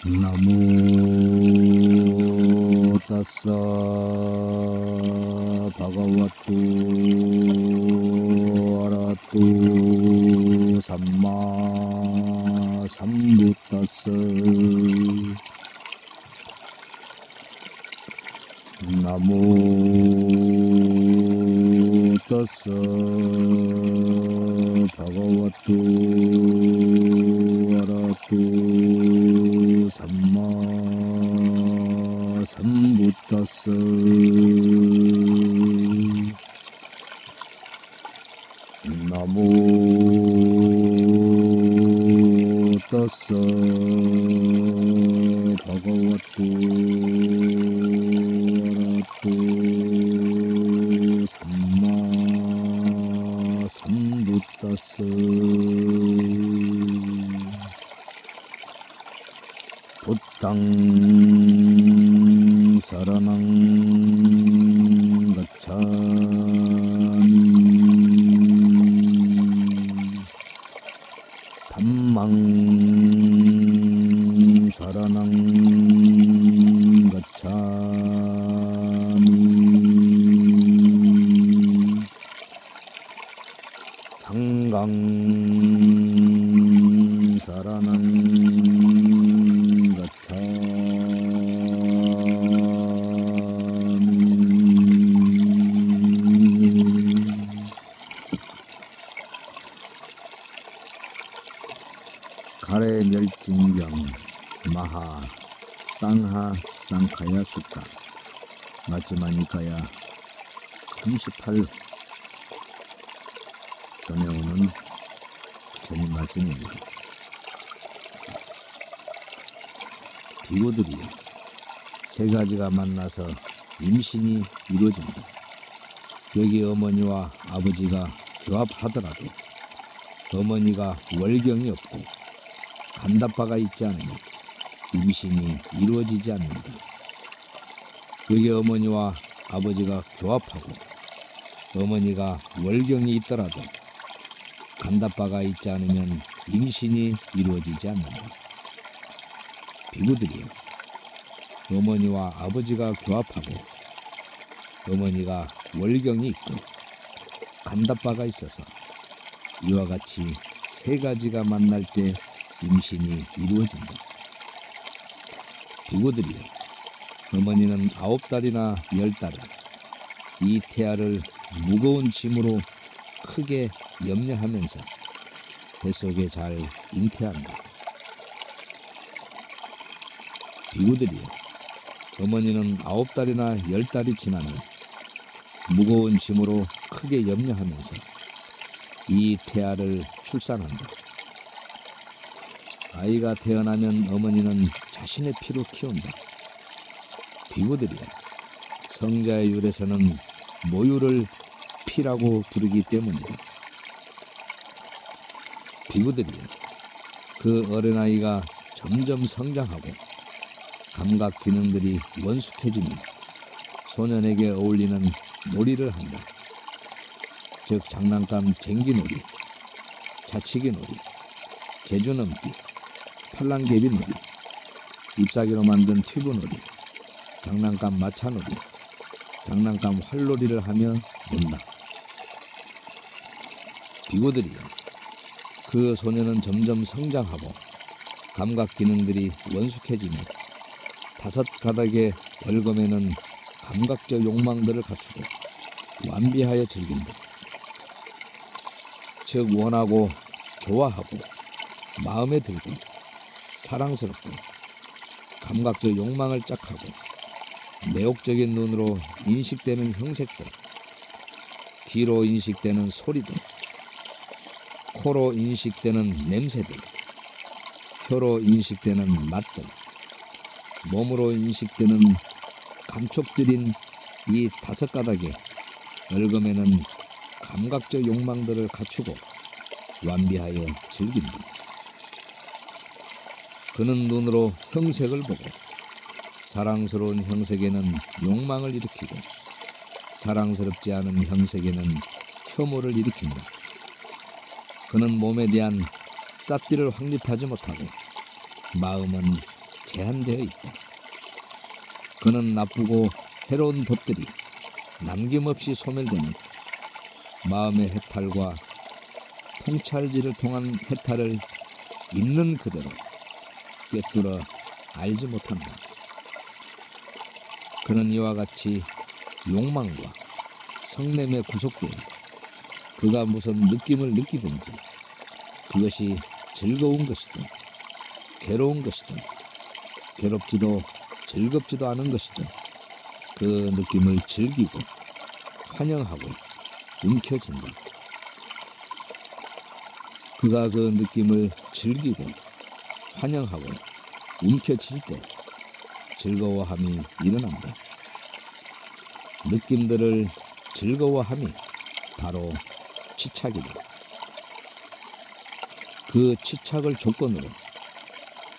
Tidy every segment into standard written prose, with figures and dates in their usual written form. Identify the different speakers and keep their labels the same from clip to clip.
Speaker 1: 나무 따싸 바가와토 아라토 삼마 삼부따싸 나무 따싸 바가와토 아라토 삼마 삼부따싸 나무 따싸 바가와토 아라토 삼마 삼부따싸 부땅 사라낭 가차미 담망 사라낭 가차미 상강 사라낭 가차미 가래 멸진경 마하 땅하 쌍카야 숫다 마지마니까야 38 전해오는 부처님 말씀입니다. 비구들이 세 가지가 만나서 임신이 이루어진다. 여기 어머니와 아버지가 교합하더라도 어머니가 월경이 없고 간다바가 있지 않으면 임신이 이루어지지 않는다. 여기 어머니와 아버지가 교합하고 어머니가 월경이 있더라도 간다바가 있지 않으면 임신이 이루어지지 않는다. 비구들이요, 어머니와 아버지가 교합하고 어머니가 월경이 있고 간다바가 있어서 이와 같이 세 가지가 만날 때 임신이 이루어진다. 비구들이요, 어머니는 9달이나 10달을 이 태아를 무거운 짐으로 크게 염려하면서 뱃속에 잘 잉태한다. 비구들이요, 어머니는 9달이나 10달이 지나면 무거운 짐으로 크게 염려하면서 이 태아를 출산한다. 아이가 태어나면 어머니는 자신의 피로 키운다. 비구들이요, 성자의 율에서는 모유를 피라고 부르기 때문이다. 비구들이요, 그 어린아이가 점점 성장하고 감각 기능들이 원숙해지면 소년에게 어울리는 놀이를 한다. 즉 장난감 쟁기놀이, 자치기놀이, 제주넘기, 팔랑개비놀이, 잎사귀로 만든 튜브놀이, 장난감 마차놀이, 장난감 활놀이를 하며 논다. 비구들이요, 그 소년은 점점 성장하고 감각 기능들이 원숙해지며 5 가닥의 월검에는 감각적 욕망들을 갖추고 완비하여 즐긴다. 즉 원하고 좋아하고 마음에 들고 사랑스럽고 감각적 욕망을 짝하고 매혹적인 눈으로 인식되는 형색들, 귀로 인식되는 소리들, 코로 인식되는 냄새들, 혀로 인식되는 맛들, 몸으로 인식되는 감촉들인 이 5 가닥의 월검에는 감각적 욕망들을 갖추고 완비하여 즐긴다. 그는 눈으로 형색을 보고 사랑스러운 형색에는 욕망을 일으키고 사랑스럽지 않은 형색에는 혐오를 일으킨다. 그는 몸에 대한 삿띠를 확립하지 못하고 마음은 제한되어 있다. 그는 나쁘고 해로운 법들이 남김없이 소멸되는 마음의 해탈과 통찰지를 통한 해탈을 있는 그대로 꿰뚫어 알지 못한다. 그는 이와 같이 욕망과 성냄에 구속되어 그가 무슨 느낌을 느끼든지 그것이 즐거운 것이든 괴로운 것이든 괴롭지도 즐겁지도 않은 것이든 그 느낌을 즐기고 환영하고 움켜쥔다. 그가 그 느낌을 즐기고 환영하고 움켜쥘 때 즐거워함이 일어난다. 느낌들을 즐거워함이 바로 취착이다. 그 취착을 조건으로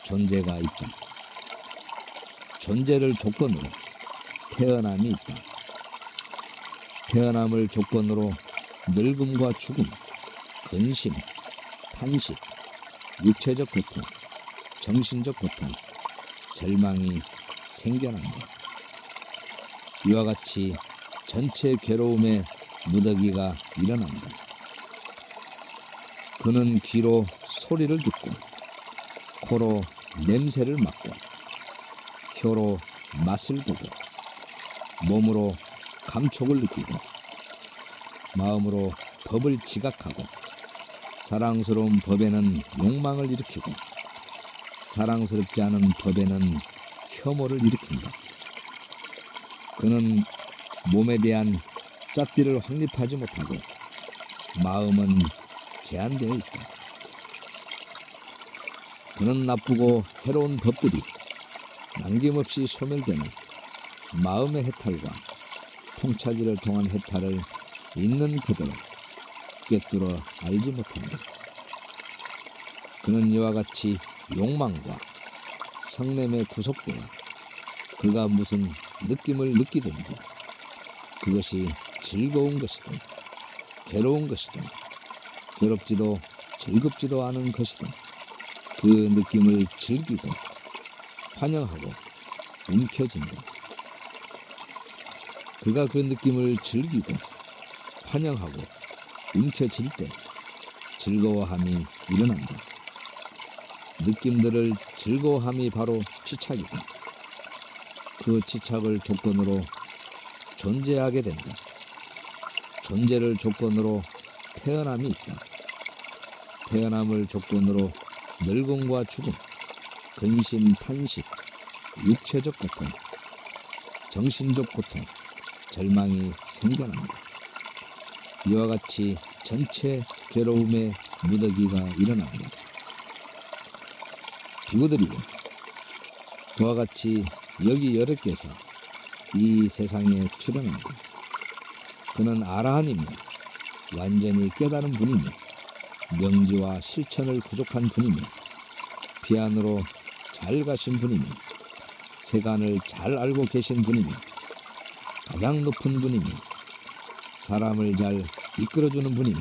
Speaker 1: 존재가 있다. 존재를 조건으로 태어남이 있다. 태어남을 조건으로 늙음과 죽음, 근심, 탄식, 육체적 고통, 정신적 고통, 절망이 생겨난다. 이와 같이 전체 괴로움의 무더기가 일어난다. 그는 귀로 소리를 듣고 코로 냄새를 맡고 혀로 맛을 보고 몸으로 감촉을 느끼고 마음으로 법을 지각하고 사랑스러운 법에는 욕망을 일으키고 사랑스럽지 않은 법에는 혐오를 일으킨다. 그는 몸에 대한 싹디를 확립하지 못하고 마음은 제한되어 있다. 그는 나쁘고 해로운 법들이 남김없이 소멸되는 마음의 해탈과 통찰지를 통한 해탈을 있는 그대로 꿰뚫어 알지 못한다. 그는 이와 같이 욕망과 성냄에 구속되어 그가 무슨 느낌을 느끼든지 그것이 즐거운 것이든 괴로운 것이든 괴롭지도 즐겁지도 않은 것이든 그 느낌을 즐기고 환영하고 움켜쥔다. 그가 그 느낌을 즐기고 환영하고 움켜쥘 때 즐거워함이 일어난다. 느낌들을 즐거워함이 바로 취착이다. 그 취착을 조건으로 존재하게 된다. 존재를 조건으로 태어남이 있다. 태어남을 조건으로 늙음과 죽음, 근심, 탄식, 육체적 고통, 정신적 고통, 절망이 생겨난다. 이와 같이 전체 괴로움의 무더기가 일어난다. 비구들이 그와 같이 여기 여럿께서 이 세상에 출현한다. 그는 아라한이며 완전히 깨달은 분이며 명지와 실천을 구족한 분이며 비안으로 잘 가신 분이며 세간을 잘 알고 계신 분이며 가장 높은 분이며 사람을 잘 이끌어주는 분이며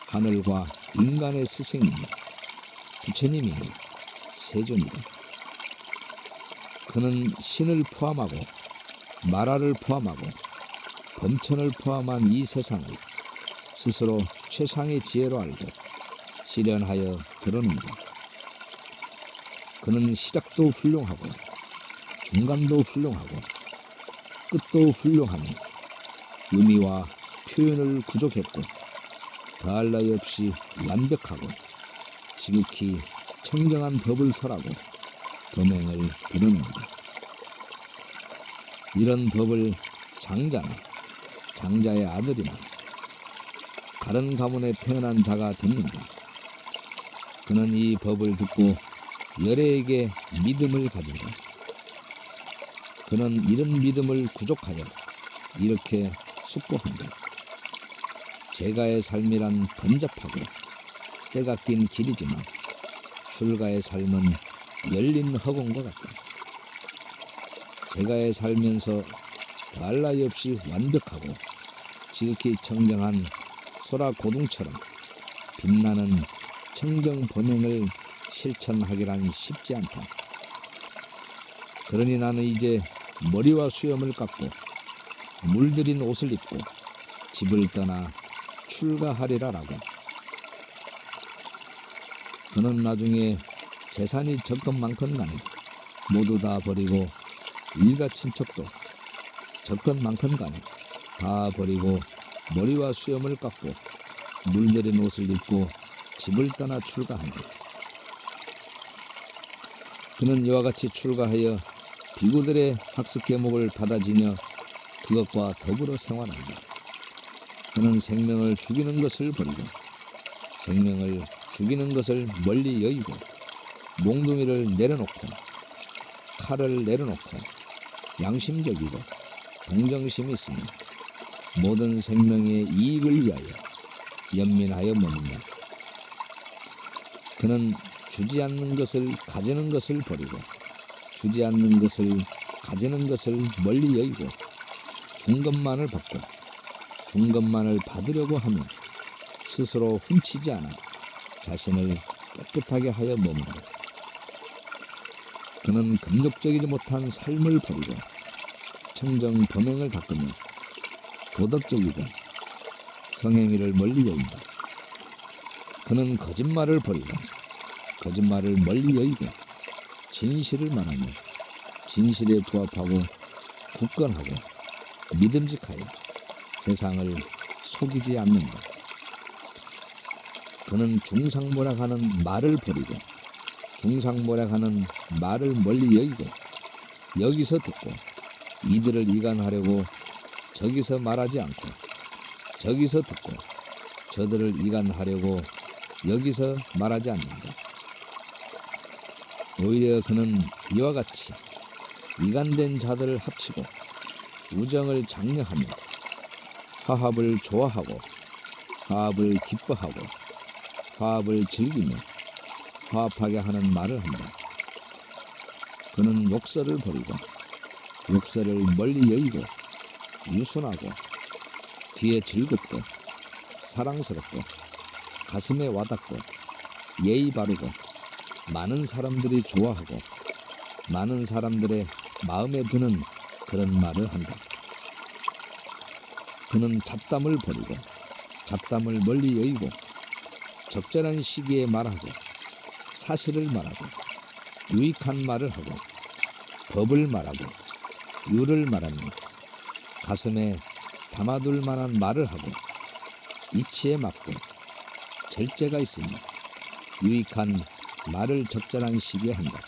Speaker 1: 하늘과 인간의 스승이며 부처님이며 세존이다. 그는 신을 포함하고 마라를 포함하고 범천을 포함한 이 세상을 스스로 최상의 지혜로 알고 실현하여 드러낸다. 그는 시작도 훌륭하고 중간도 훌륭하고 끝도 훌륭하며 의미와 표현을 구족했고 더할 나위 없이 완벽하고 지극히 청정한 법을 설하고 범행을 드러낸다. 이런 법을 장자나 장자의 아들이나 다른 가문에 태어난 자가 듣는다. 그는 이 법을 듣고 열애에게 믿음을 가진다. 그는 이런 믿음을 구족하여 이렇게 숙고한다. 제가의 삶이란 번잡하고 때가 낀 길이지만 출가의 삶은 열린 허공과 같다. 제가의 살면서 더할 나위 없이 완벽하고 지극히 청정한 소라 고둥처럼 빛나는 청정 범행을 실천하기란 쉽지 않다. 그러니 나는 이제 머리와 수염을 깎고 물들인 옷을 입고 집을 떠나 출가하리라라고. 그는 나중에 재산이 적건만큼 간에 모두 다 버리고 일가 친척도 적건만큼 간에 다 버리고 머리와 수염을 깎고 물들인 옷을 입고 집을 떠나 출가한다. 그는 이와 같이 출가하여 비구들의 학습 계목을 받아지며 그것과 더불어 생활한다. 그는 생명을 죽이는 것을 버리고 생명을 죽이는 것을 멀리 여기고 몽둥이를 내려놓고 칼을 내려놓고 양심적이고 동정심이 있으며 모든 생명의 이익을 위하여 연민하여 머문다. 그는 주지 않는 것을 가지는 것을 버리고 주지 않는 것을 가지는 것을 멀리 여기고 준 것만을 받고 준 것만을 받으려고 하며 스스로 훔치지 않아 자신을 깨끗하게 하여 머문다. 그는 금욕적이지 못한 삶을 버리고 청정 범행을 닦으며 도덕적이고 성행위를 멀리 여긴다. 그는 거짓말을 버리고 거짓말을 멀리 여기고 진실을 말하며 진실에 부합하고 굳건하고 믿음직하여 세상을 속이지 않는다. 그는 중상모략하는 말을 버리고 중상모략하는 말을 멀리 여기고 여기서 듣고 이들을 이간하려고 저기서 말하지 않고 저기서 듣고 저들을 이간하려고 여기서 말하지 않는다. 오히려 그는 이와 같이 이간된 자들을 합치고 우정을 장려하며 화합을 좋아하고 화합을 기뻐하고 화합을 즐기며 화합하게 하는 말을 한다. 그는 욕설을 버리고 욕설을 멀리 여기고 유순하고 귀에 즐겁고 사랑스럽고 가슴에 와닿고 예의 바르고 많은 사람들이 좋아하고 많은 사람들의 마음에 드는 그런 말을 한다. 그는 잡담을 버리고 잡담을 멀리 여기고 적절한 시기에 말하고 사실을 말하고 유익한 말을 하고 법을 말하고 유를 말하며 가슴에 담아둘 만한 말을 하고 이치에 맞고 절제가 있으며 유익한 말을 적절한 시기에 한다.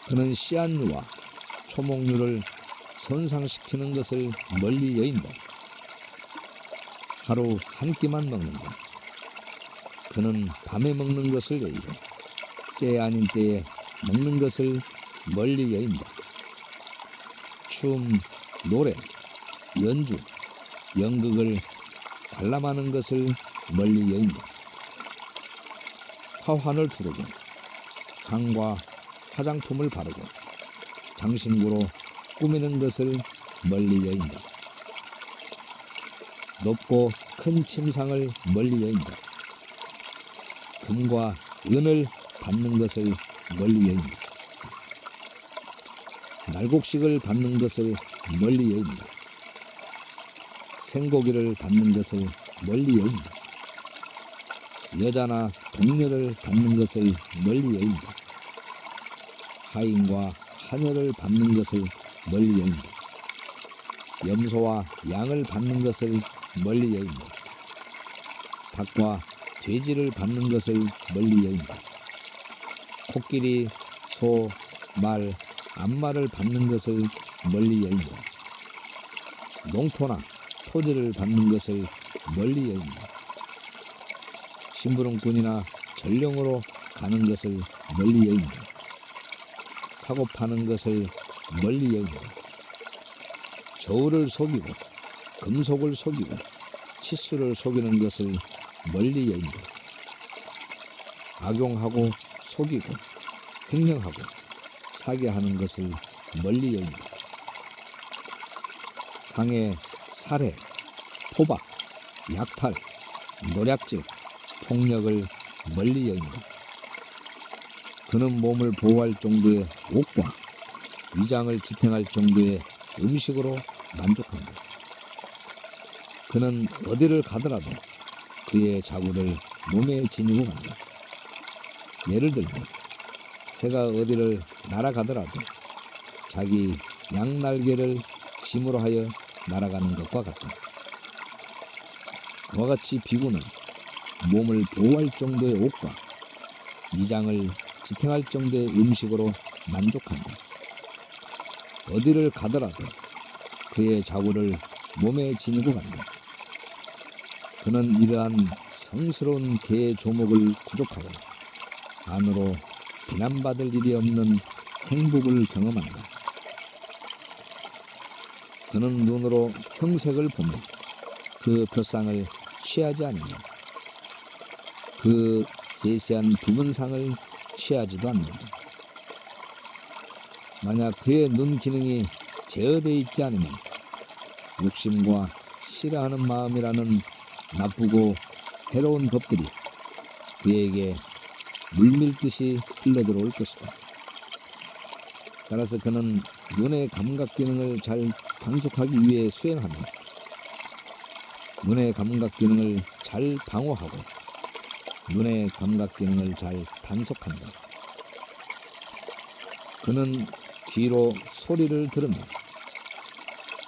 Speaker 1: 그는 씨앗류와 초목류를 손상시키는 것을 멀리 여인다. 하루 한 끼만 먹는다. 그는 밤에 먹는 것을 여의고 때 아닌 때에 먹는 것을 멀리 여인다. 춤, 노래, 연주, 연극을 관람하는 것을 멀리 여인다. 화환을 두르고 향과 화장품을 바르고 장신구로 꾸미는 것을 멀리 여인다. 높고 큰 침상을 멀리 여인다. 금과 은을 받는 것을 멀리 여인다. 날곡식을 받는 것을 멀리 여인다. 생고기를 받는 것을 멀리 여인다. 여자나 동녀를 받는 것을 멀리 여인다. 하인과 하녀를 받는 것을 멀리 여인다. 염소와 양을 받는 것을 멀리 여인다. 닭과 돼지를 받는 것을 멀리 여인다. 코끼리, 소, 말, 암말을 받는 것을 멀리 여인다. 농토나 토지를 받는 것을 멀리 여인다. 심부름꾼이나 전령으로 가는 것을 멀리 여인다. 사고 파는 것을 멀리 여인다. 저울을 속이고 금속을 속이고 치수를 속이는 것을 멀리 여인다. 악용하고 속이고 횡령하고 사게 하는 것을 멀리 여인다. 상해, 살해, 포박, 약탈, 노략질, 폭력을 멀리 여인다. 그는 몸을 보호할 정도의 옷과 위장을 지탱할 정도의 음식으로 만족한다. 그는 어디를 가더라도 그의 자구를 몸에 지니고 간다. 예를 들면 새가 어디를 날아가더라도 자기 양날개를 짐으로 하여 날아가는 것과 같다. 그와 같이 비구는 몸을 보호할 정도의 옷과 위장을 지탱할 정도의 음식으로 만족한다. 어디를 가더라도 그의 자구를 몸에 지니고 간다. 그는 이러한 성스러운 개의 조목을 구족하여 안으로 비난받을 일이 없는 행복을 경험한다. 그는 눈으로 형색을 보며 그 표상을 취하지 않으며 그 세세한 부분상을 취하지도 않는다. 만약 그의 눈 기능이 제어되어 있지 않으면 욕심과 싫어하는 마음이라는 나쁘고 해로운 법들이 그에게 물밀듯이 흘러들어올 것이다. 따라서 그는 눈의 감각 기능을 잘 단속하기 위해 수행하며 눈의 감각 기능을 잘 방어하고 눈의 감각 기능을 잘 단속한다. 그는 귀로 소리를 들으며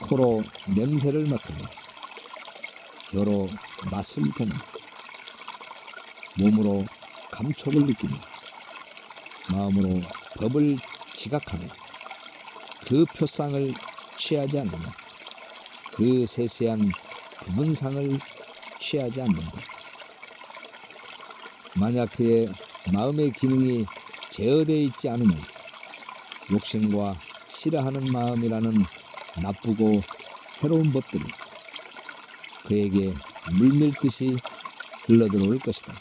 Speaker 1: 코로 냄새를 맡으며 혀로 맛을 보며 몸으로 감촉을 느끼며 마음으로 법을 지각하며 그 표상을 취하지 않으며 그 세세한 부분상을 취하지 않는다. 만약 그의 마음의 기능이 제어되어 있지 않으면 욕심과 싫어하는 마음이라는 나쁘고 해로운 법들이 그에게 물밀듯이 흘러들어올 것이다.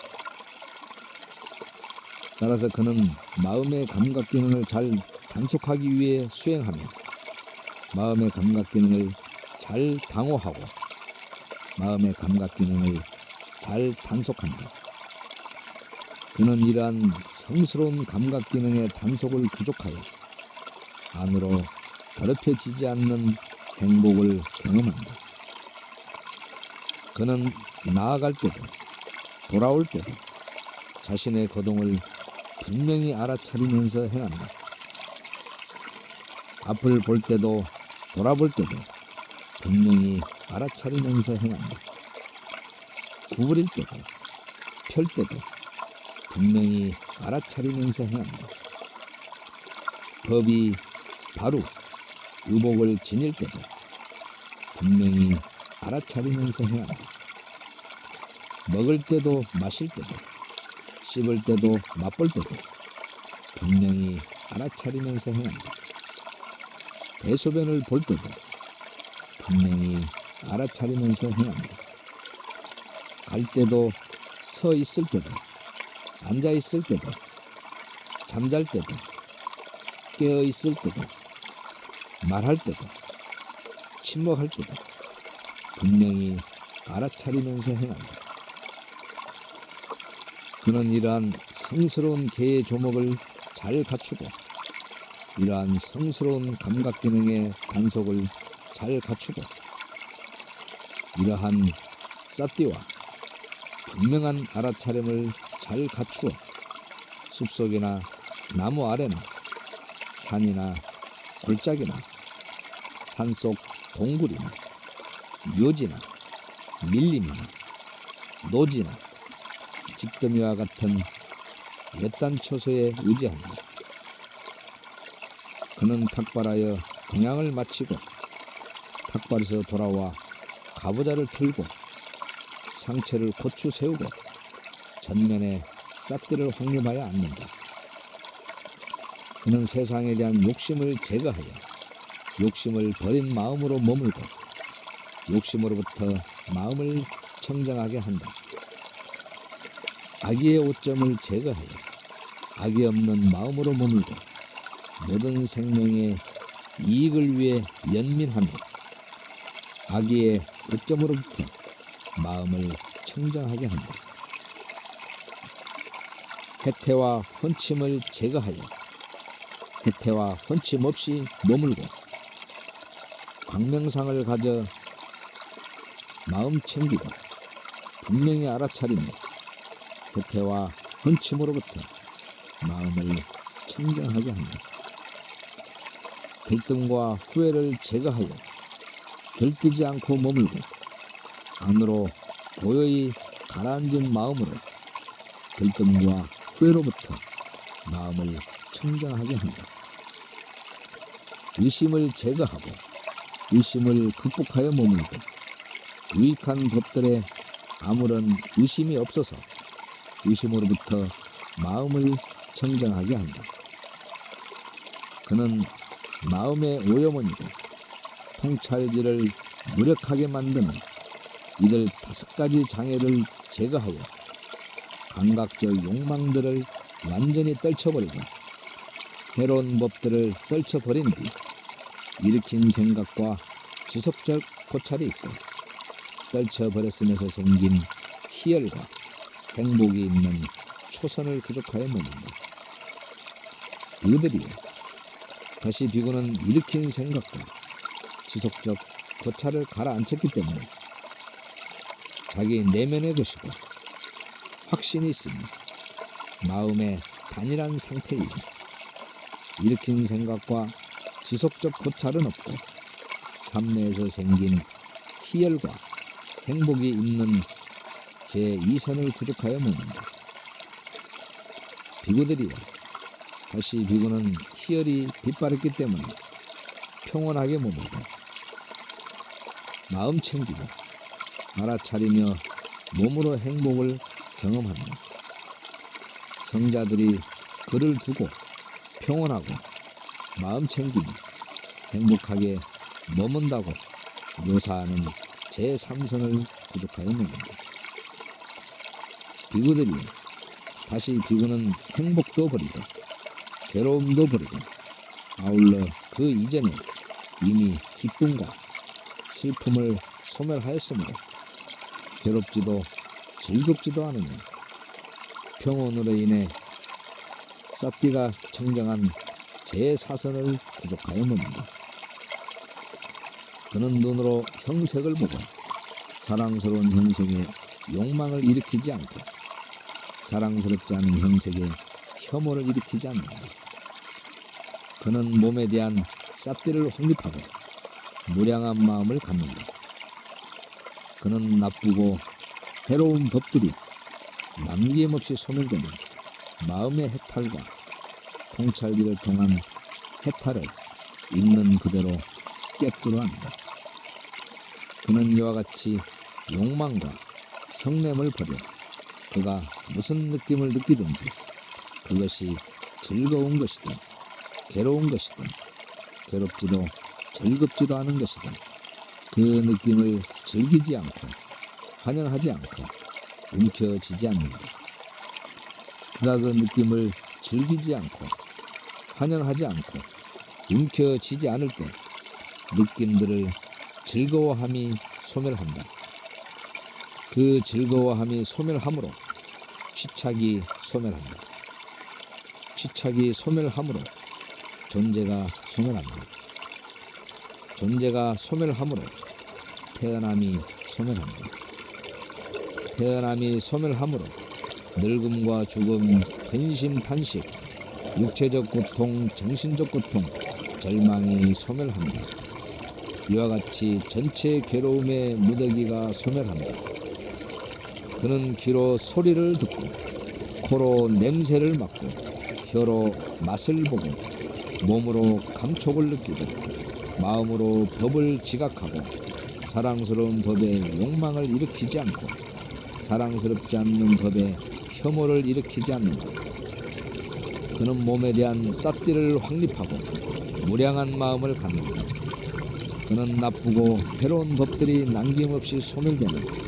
Speaker 1: 따라서 그는 마음의 감각 기능을 잘 단속하기 위해 수행하며 마음의 감각 기능을 잘 방어하고 마음의 감각 기능을 잘 단속한다. 그는 이러한 성스러운 감각 기능의 단속을 구족하여 안으로 더럽혀지지 않는 행복을 경험한다. 그는 나아갈 때도 돌아올 때도 자신의 거동을 분명히 알아차리면서 행한다. 앞을 볼 때도 돌아볼 때도 분명히 알아차리면서 행한다. 구부릴 때도 펼 때도 분명히 알아차리면서 행한다. 법이 바로 의복을 지닐 때도 분명히 알아차리면서 행한다. 먹을 때도 마실 때도 씹을 때도 맛볼 때도 분명히 알아차리면서 행한다. 대소변을 볼 때도 분명히 알아차리면서 행한다. 갈 때도 서 있을 때도 앉아 있을 때도 잠잘 때도 깨어 있을 때도 말할 때도 침묵할 때도 분명히 알아차리면서 행한다. 그는 이러한 성스러운 개의 조목을 잘 갖추고 이러한 성스러운 감각 기능의 단속을 잘 갖추고 이러한 사띠와 분명한 알아차림을 잘 갖추어 숲속이나 나무 아래나 산이나 골짜기나 산속 동굴이나 묘지나 밀림이나 노지나 집더미와 같은 외딴 처소에 의지한다. 그는 탁발하여 동양을 마치고 탁발에서 돌아와 가부좌를 틀고 상체를 고추 세우고 전면에 싹들을 확립하여 앉는다. 그는 세상에 대한 욕심을 제거하여 욕심을 버린 마음으로 머물고 욕심으로부터 마음을 청정하게 한다. 악의의 오점을 제거하여 악이 없는 마음으로 머물고 모든 생명의 이익을 위해 연민하며 악의의 오점으로부터 마음을 청정하게 한다. 해태와 헌침을 제거하여 해태와 헌침 없이 머물고 광명상을 가져 마음 챙기고 분명히 알아차리며 해태와 헌침으로부터 마음을 청정하게 한다. 들뜸과 후회를 제거하여 들뜨지 않고 머물고 안으로 고요히 가라앉은 마음으로 들뜸과 후회로부터 마음을 청정하게 한다. 의심을 제거하고 의심을 극복하여 머물고 유익한 법들에 아무런 의심이 없어서 의심으로부터 마음을 청정하게 한다. 그는 마음의 오염원이고 통찰지를 무력하게 만드는 이들 5가지 장애를 제거하여 감각적 욕망들을 완전히 떨쳐버리고 해로운 법들을 떨쳐버린 뒤 일으킨 생각과 지속적 고찰이 있고 떨쳐버렸음에서 생긴 희열과 행복이 있는 초선을 구족하여 머문다. 이들이 다시 비구는 일으킨 생각과 지속적 고찰을 가라앉혔기 때문에 자기 내면의 것이고 확신이 있으며 마음의 단일한 상태이고 일으킨 생각과 지속적 고찰은 없고 삶내에서 생긴 희열과 행복이 있는 제2선을 구족하여 머문다. 비구들이여 다시 비구는 희열이 빛바랬기 때문에 평온하게 머물고 마음 챙기고 알아차리며 몸으로 행복을 경험한다. 성자들이 그를 두고 평온하고 마음 챙기며 행복하게 머문다고 묘사하는 제3선을 구족하여 머문다. 비구들이 다시 비구는 행복도 버리고 괴로움도 버리고 아울러 그 이전에 이미 기쁨과 슬픔을 소멸하였으므로 괴롭지도 즐겁지도 않으며 평온으로 인해 사띠가 청정한 제4선을 구족하여 머문다. 그는 눈으로 형색을 보고 사랑스러운 형색에 욕망을 일으키지 않고 사랑스럽지 않은 형색에 혐오를 일으키지 않는다. 그는 몸에 대한 싹띠를 확립하고 무량한 마음을 갖는다. 그는 나쁘고 해로운 법들이 남김없이 소멸되는 마음의 해탈과 통찰기를 통한 해탈을 있는 그대로 꿰뚫어 한다. 그는 이와 같이 욕망과 성냄을 버려 그가 무슨 느낌을 느끼든지 그것이 즐거운 것이든 괴로운 것이든 괴롭지도 즐겁지도 않은 것이든 그 느낌을 즐기지 않고 환영하지 않고 움켜쥐지 않는다. 그가 그 느낌을 즐기지 않고 환영하지 않고 움켜쥐지 않을 때 느낌들을 즐거워함이 소멸한다. 그 즐거워함이 소멸함으로 취착이 소멸한다. 취착이 소멸함으로 존재가 소멸한다. 존재가 소멸함으로 태어남이 소멸한다. 태어남이 소멸함으로 늙음과 죽음, 근심, 탄식, 육체적 고통, 정신적 고통, 절망이 소멸한다. 이와 같이 전체 괴로움의 무더기가 소멸한다. 그는 귀로 소리를 듣고 코로 냄새를 맡고 혀로 맛을 보고 몸으로 감촉을 느끼고 마음으로 법을 지각하고 사랑스러운 법에 욕망을 일으키지 않고 사랑스럽지 않는 법에 혐오를 일으키지 않는다. 그는 몸에 대한 싹띠를 확립하고 무량한 마음을 갖는다. 그는 나쁘고 해로운 법들이 남김없이 소멸되는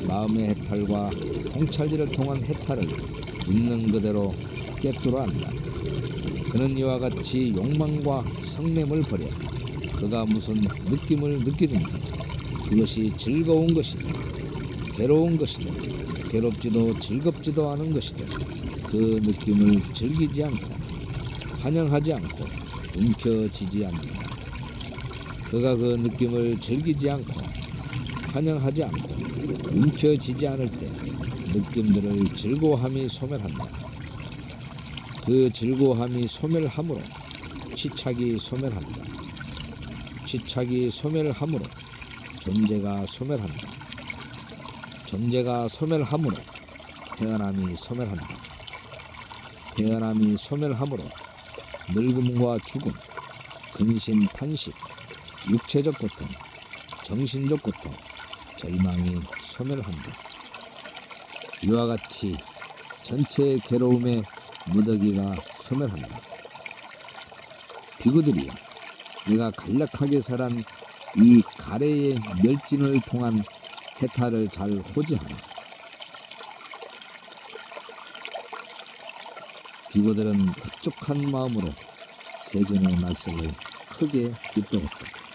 Speaker 1: 마음의 해탈과 통찰지를 통한 해탈을 있는 그대로 꿰뚫어 한다. 그는 이와 같이 욕망과 성냄을 버려 그가 무슨 느낌을 느끼든지 그것이 즐거운 것이든 괴로운 것이든 괴롭지도 즐겁지도 않은 것이든 그 느낌을 즐기지 않고 환영하지 않고 움켜쥐지 않는다. 그가 그 느낌을 즐기지 않고 환영하지 않고 움켜쥐지 않을 때 느낌들을 즐거워함이 소멸한다. 그 즐거워함이 소멸함으로 취착이 소멸한다. 취착이 소멸함으로 존재가 소멸한다. 존재가 소멸함으로 태어남이 소멸한다. 태어남이 소멸함으로 늙음과 죽음, 근심, 탄식, 육체적 고통, 정신적 고통, 절망이 소멸한다. 이와 같이 전체의 괴로움의 무더기가 소멸한다. 비구들이여, 내가 간략하게 살한 이 가래의 멸진을 통한 해탈을 잘 호지하라. 비구들은 흡족한 마음으로 세존의 말씀을 크게 기뻐했다.